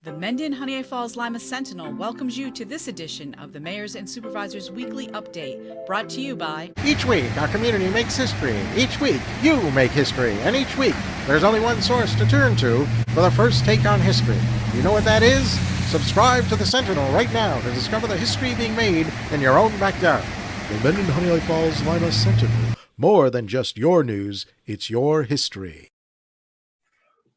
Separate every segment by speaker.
Speaker 1: The Mendon-Honeoye Falls-Lima Sentinel welcomes you to this edition of the Mayor's and Supervisors Weekly Update, brought to you by...
Speaker 2: Each week, our community makes history. Each week, you make history. And each week, there's only one source to turn to for the first take on history. You know what that is? Subscribe to the Sentinel right now to discover the history being made in your own backyard.
Speaker 3: The Mendon-Honeoye Falls-Lima Sentinel. More than just your news, it's your history.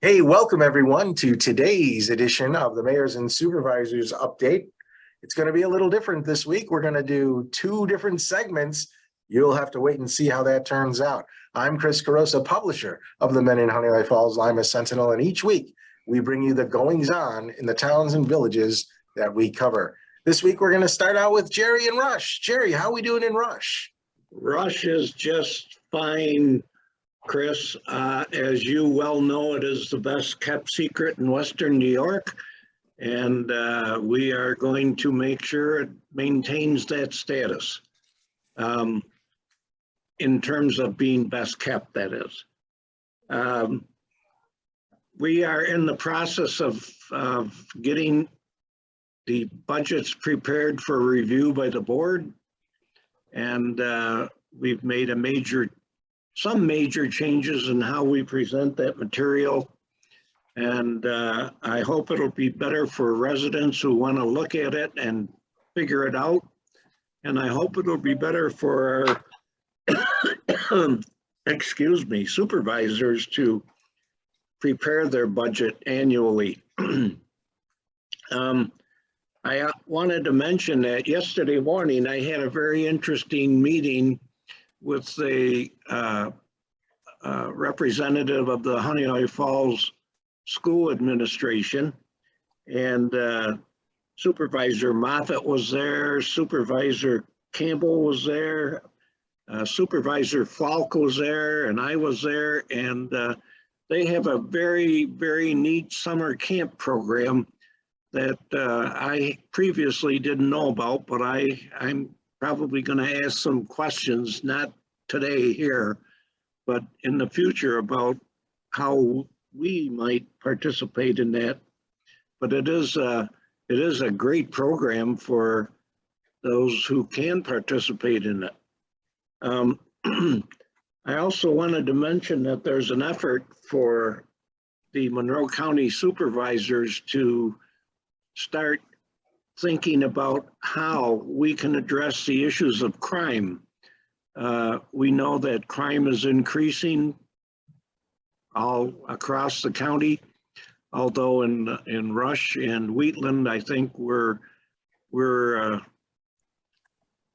Speaker 4: Hey, welcome everyone to today's edition of the Mayor's and Supervisors Update. It's going to be a little different this week. We're going to do two different segments. You'll have to wait and see how that turns out. I'm Chris Carosa, publisher of the Mendon-Honeoye Falls-Lima Sentinel, and each week we bring you the goings-on in the towns and villages that we cover. This week we're going to start out with Jerry in Rush. Jerry, how are we doing in Rush?
Speaker 5: Rush is just fine, Chris. As you well know, it is the best kept secret in Western New York, and we are going to make sure it maintains that status in terms of being best kept, that is. We are in the process of getting the budgets prepared for review by the board, and we've made some major changes in how we present that material, and I hope it'll be better for residents who want to look at it and figure it out, and I hope it'll be better for our supervisors to prepare their budget annually. I wanted to mention that yesterday morning I had a very interesting meeting with the representative of the Honeoye Falls School Administration, and Supervisor Moffett was there, Supervisor Campbell was there, Supervisor Falk was there, and I was there, and they have a very, very neat summer camp program that I previously didn't know about, but I'm probably going to ask some questions, not today here, but in the future, about how we might participate in that. But it is a great program for those who can participate in it. I also wanted to mention that there's an effort for the Monroe County supervisors to start thinking about how we can address the issues of crime. We know that crime is increasing all across the county, although in Rush and Wheatland, I think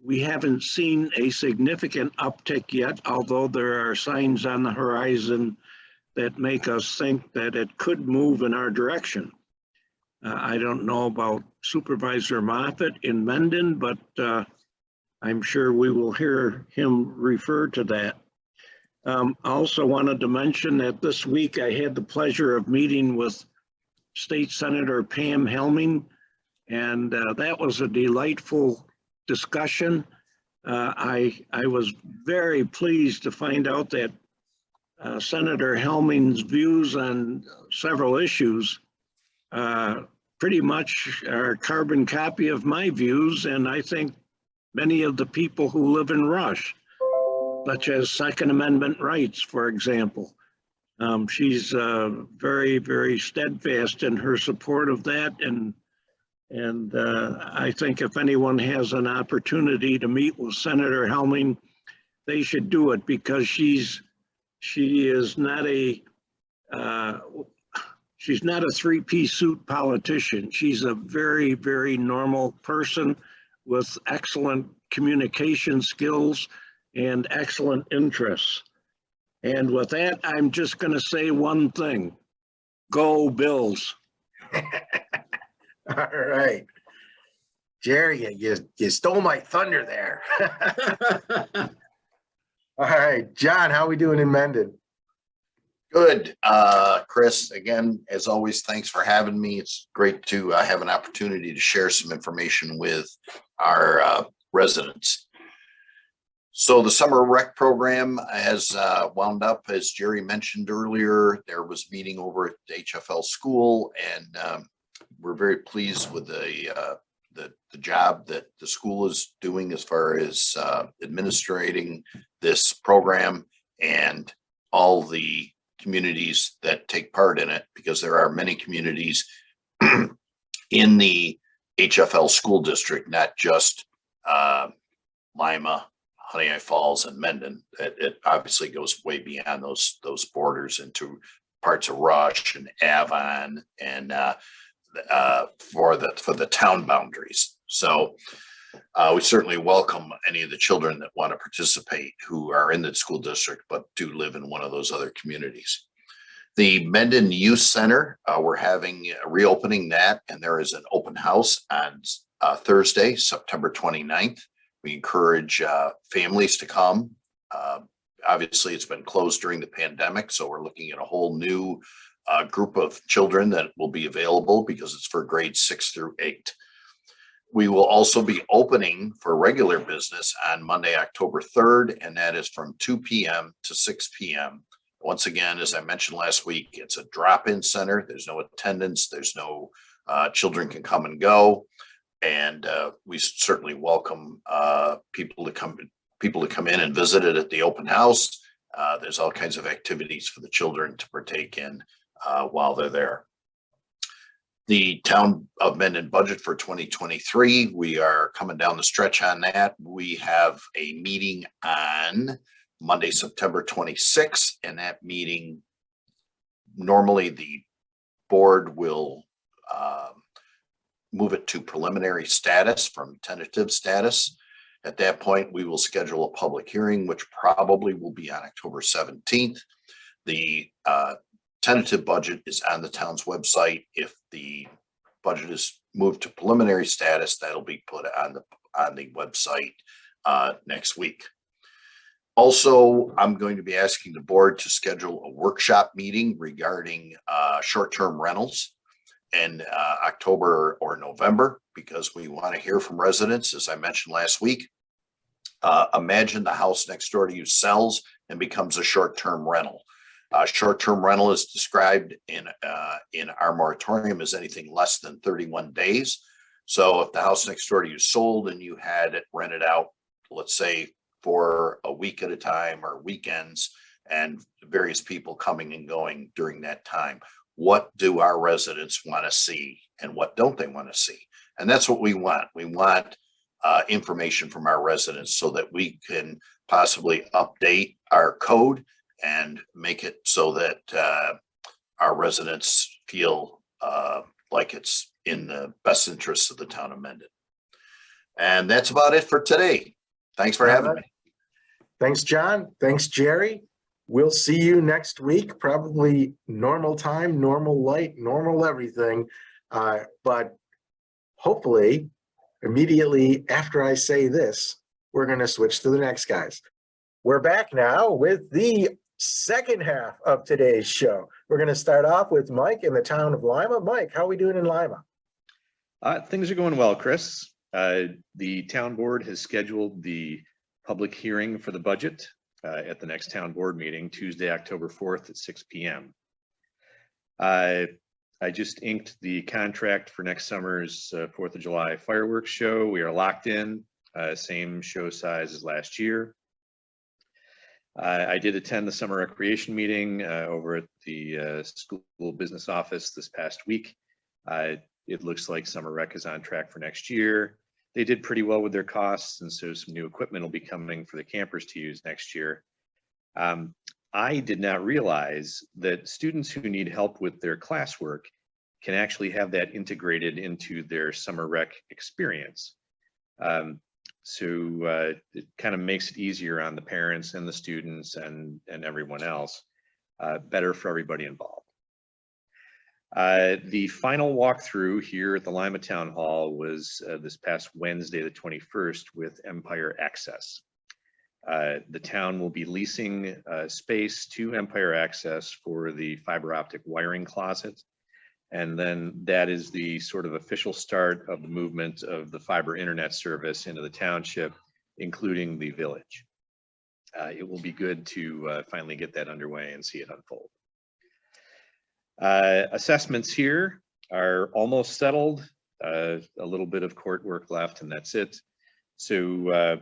Speaker 5: we haven't seen a significant uptick yet, although there are signs on the horizon that make us think that it could move in our direction. I don't know about Supervisor Moffett in Mendon, but I'm sure we will hear him refer to that. I also wanted to mention that this week I had the pleasure of meeting with State Senator Pam Helming, and that was a delightful discussion. I was very pleased to find out that Senator Helming's views on several issues pretty much are a carbon copy of my views, and I think many of the people who live in Rush, such as Second Amendment rights, for example. She's very, very steadfast in her support of that, and I think if anyone has an opportunity to meet with Senator Helming, they should do it, because she is not a she's not a three-piece suit politician. She's a very, very normal person with excellent communication skills and excellent interests. And with that, I'm just going to say one thing: go Bills.
Speaker 4: All right. Jerry, you stole my thunder there. All right, John, how are we doing in Mendon?
Speaker 6: Good. Chris, again, as always, thanks for having me. It's great to have an opportunity to share some information with our residents. So the summer rec program has wound up, as Jerry mentioned earlier. There was a meeting over at the HFL school, and we're very pleased with the job that the school is doing as far as administrating this program and all the communities that take part in it, because there are many communities in the HFL school district, not just Lima, Honeoye Falls, and Mendon. It obviously goes way beyond those borders into parts of Rush and Avon and for the town boundaries. So we certainly welcome any of the children that want to participate who are in the school district but do live in one of those other communities. The Mendon Youth Center, we're having reopening that, and there is an open house on Thursday, September 29th. We encourage families to come. Obviously, it's been closed during the pandemic, so we're looking at a whole new group of children that will be available because it's for grades 6 through 8. We will also be opening for regular business on Monday, October 3rd, and that is from 2 p.m. to 6 p.m. Once again, as I mentioned last week, it's a drop-in center. There's no attendance. There's no children can come and go. And we certainly welcome people to come in and visit it at the open house. There's all kinds of activities for the children to partake in while they're there. The Town of Mendon budget for 2023, we are coming down the stretch on that. We have a meeting on Monday, September 26th, and that meeting, normally the board will move it to preliminary status from tentative status. At that point, we will schedule a public hearing, which probably will be on October 17th. The tentative budget is on the town's website. If the budget is moved to preliminary status, that'll be put on the website next week. Also, I'm going to be asking the board to schedule a workshop meeting regarding short-term rentals in October or November, because we want to hear from residents. As I mentioned last week, imagine the house next door to you sells and becomes a short-term rental. Short-term rental is described in our moratorium as anything less than 31 days. So if the house next door to you sold and you had it rented out, let's say for a week at a time or weekends, and various people coming and going during that time, what do our residents want to see and what don't they want to see? And that's what we want. We want information from our residents so that we can possibly update our code and make it so that our residents feel like it's in the best interests of the town of Mendon. And that's about it for today. Thanks for having me.
Speaker 4: Thanks, John. Thanks, Jerry. We'll see you next week, probably normal time, normal light, normal everything. But hopefully, immediately after I say this, we're going to switch to the next guys. We're back now with the second half of today's show. We're going to start off with Mike in the town of Lima. Mike, how are we doing in Lima?
Speaker 7: Things are going well, Chris. The town board has scheduled the public hearing for the budget at the next town board meeting, Tuesday, October 4th at 6 p.m. I just inked the contract for next summer's 4th of July fireworks show. We are locked in, same show size as last year. I did attend the summer recreation meeting over at the school business office this past week. It looks like summer rec is on track for next year. They did pretty well with their costs, and so some new equipment will be coming for the campers to use next year. I did not realize that students who need help with their classwork can actually have that integrated into their summer rec experience. So it kind of makes it easier on the parents and the students and everyone else, better for everybody involved. The final walkthrough here at the Lima Town Hall was this past Wednesday, the 21st, with Empire Access. The town will be leasing space to Empire Access for the fiber optic wiring closet. And then that is the sort of official start of the movement of the fiber internet service into the township, including the village. It will be good to finally get that underway and see it unfold. Assessments here. are almost settled. A little bit of court work left, and that's it. So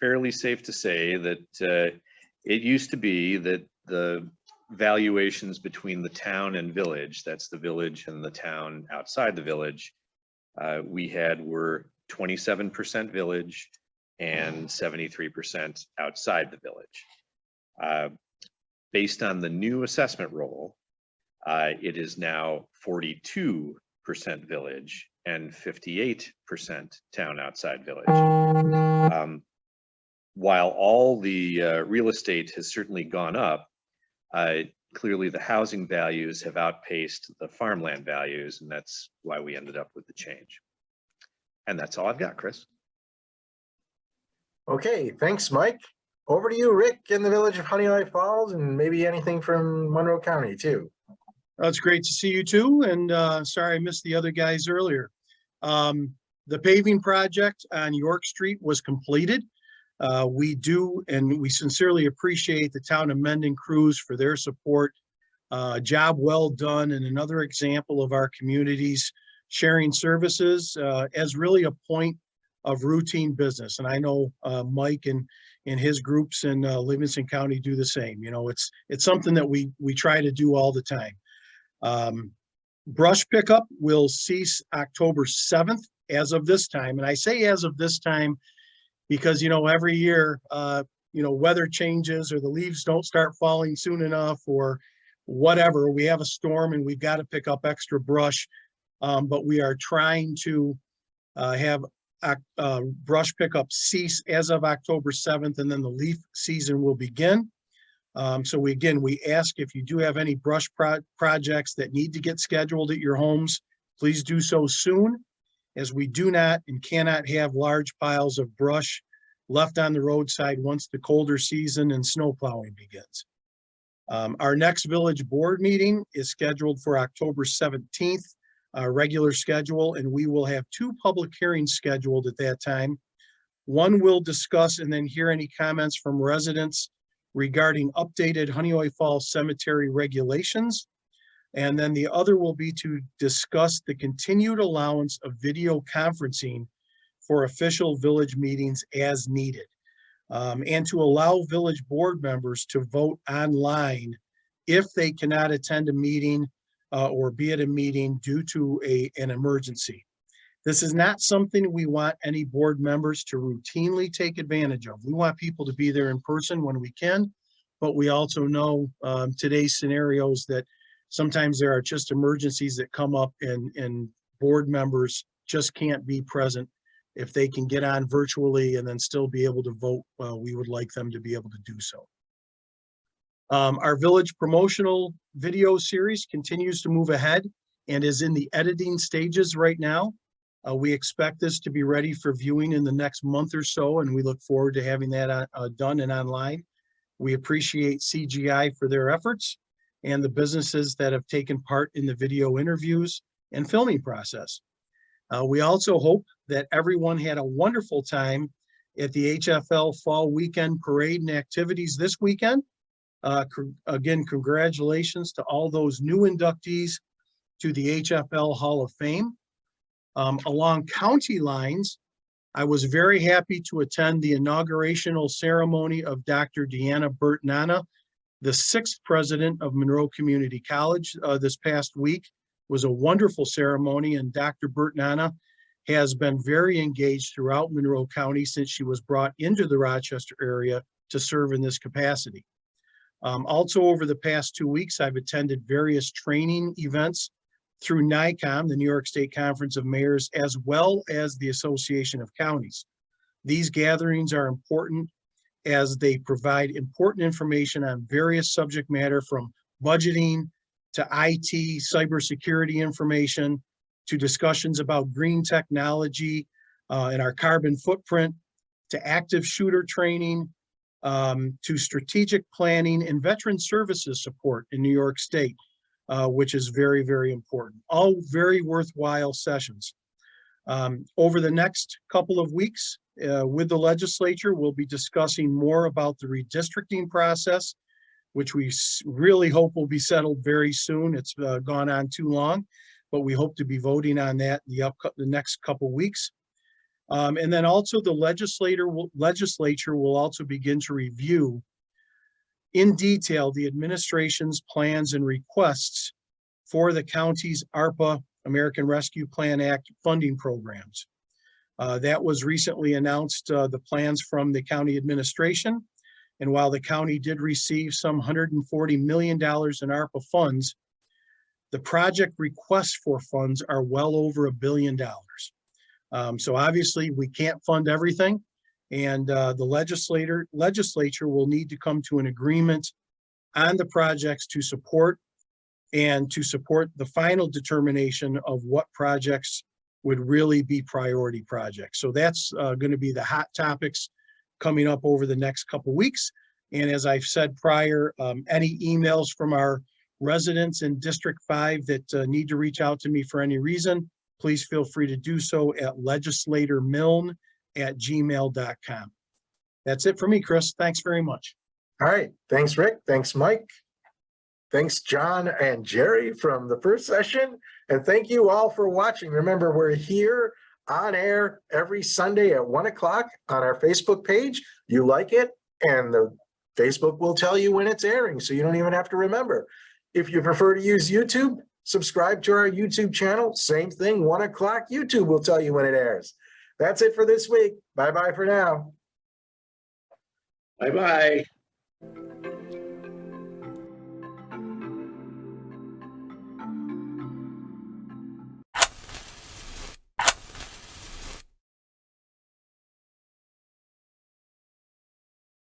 Speaker 7: fairly safe to say that it used to be that the valuations between the town and village, that's the village and the town outside the village, we had were 27% village and 73% outside the village. Based on the new assessment roll, it is now 42% village and 58% town outside village. While all the real estate has certainly gone up, clearly the housing values have outpaced the farmland values, and that's why we ended up with the change. And that's all I've got, Chris.
Speaker 4: Okay, thanks, Mike. Over to you, Rick, in the village of Honeoye Falls, and maybe anything from Monroe County too.
Speaker 8: It's great to see you too, and sorry I missed the other guys earlier. The paving project on York Street was completed. We do, and we sincerely appreciate the town of Mendon crews for their support. Job well done, and another example of our communities sharing services as really a point of routine business. And I know Mike and his groups in Livingston County do the same. You know, it's something that we try to do all the time. Brush pickup will cease October 7th as of this time. And I say as of this time because, you know, every year, you know, weather changes or the leaves don't start falling soon enough or whatever. We have a storm and we've got to pick up extra brush. But we are trying to have brush pickup cease as of October 7th, and then the leaf season will begin. So we ask if you do have any brush projects that need to get scheduled at your homes, please do so soon, as we do not and cannot have large piles of brush left on the roadside once the colder season and snow plowing begins. Our next village board meeting is scheduled for October 17th, regular schedule, and we will have 2 public hearings scheduled at that time. One will discuss and then hear any comments from residents regarding updated Honeoye Falls Cemetery regulations. And then the other will be to discuss the continued allowance of video conferencing for official village meetings as needed. And to allow village board members to vote online if they cannot attend a meeting or be at a meeting due to an emergency. This is not something we want any board members to routinely take advantage of. We want people to be there in person when we can, but we also know today's scenarios that sometimes there are just emergencies that come up and board members just can't be present. If they can get on virtually and then still be able to vote, we would like them to be able to do so. Our village promotional video series continues to move ahead and is in the editing stages right now. We expect this to be ready for viewing in the next month or so, and we look forward to having that done and online. We appreciate CGI for their efforts and the businesses that have taken part in the video interviews and filming process. We also hope that everyone had a wonderful time at the HFL Fall Weekend Parade and activities this weekend. Again, congratulations to all those new inductees to the HFL Hall of Fame. Along county lines, I was very happy to attend the inaugurational ceremony of Dr. Deanna Bertnana, the 6th president of Monroe Community College this past week. It was a wonderful ceremony, and Dr. Bertnana has been very engaged throughout Monroe County since she was brought into the Rochester area to serve in this capacity. Also, over the past 2 weeks, I've attended various training events through NICOM, the New York State Conference of Mayors, as well as the Association of Counties. These gatherings are important as they provide important information on various subject matter from budgeting to IT, cybersecurity information, to discussions about green technology and our carbon footprint, to active shooter training, to strategic planning and veteran services support in New York State, which is very, very important. All very worthwhile sessions. Over the next couple of weeks with the legislature, we'll be discussing more about the redistricting process, which we really hope will be settled very soon. It's gone on too long. but we hope to be voting on that the next couple weeks. And then also the legislature will also begin to review in detail the administration's plans and requests for the county's ARPA, American Rescue Plan Act funding programs. That was recently announced, the plans from the county administration. And while the county did receive some $140 million in ARPA funds, the project requests for funds are well over $1 billion. So obviously we can't fund everything, and the legislature will need to come to an agreement on the projects to support the final determination of what projects would really be priority projects. So that's going to be the hot topics coming up over the next couple weeks. And as I've said prior, any emails from our residents in District 5 that need to reach out to me for any reason, please feel free to do so at legislatormilne@gmail.com. That's it for me, Chris. Thanks very much.
Speaker 4: All right. Thanks, Rick. Thanks, Mike. Thanks, John and Jerry from the first session. And thank you all for watching. Remember, we're here on air every Sunday at 1 o'clock on our Facebook page. You like it, and the Facebook will tell you when it's airing, so you don't even have to remember. If you prefer to use YouTube, subscribe to our YouTube channel. Same thing, 1 o'clock, YouTube will tell you when it airs. That's it for this week. Bye-bye for now.
Speaker 5: Bye-bye.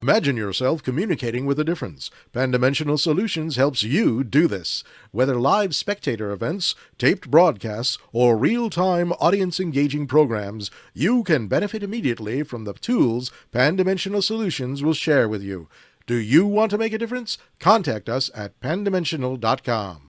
Speaker 3: Imagine yourself communicating with a difference. Pan-Dimensional Solutions helps you do this. Whether live spectator events, taped broadcasts, or real-time audience-engaging programs, you can benefit immediately from the tools Pan-Dimensional Solutions will share with you. Do you want to make a difference? Contact us at pandimensional.com.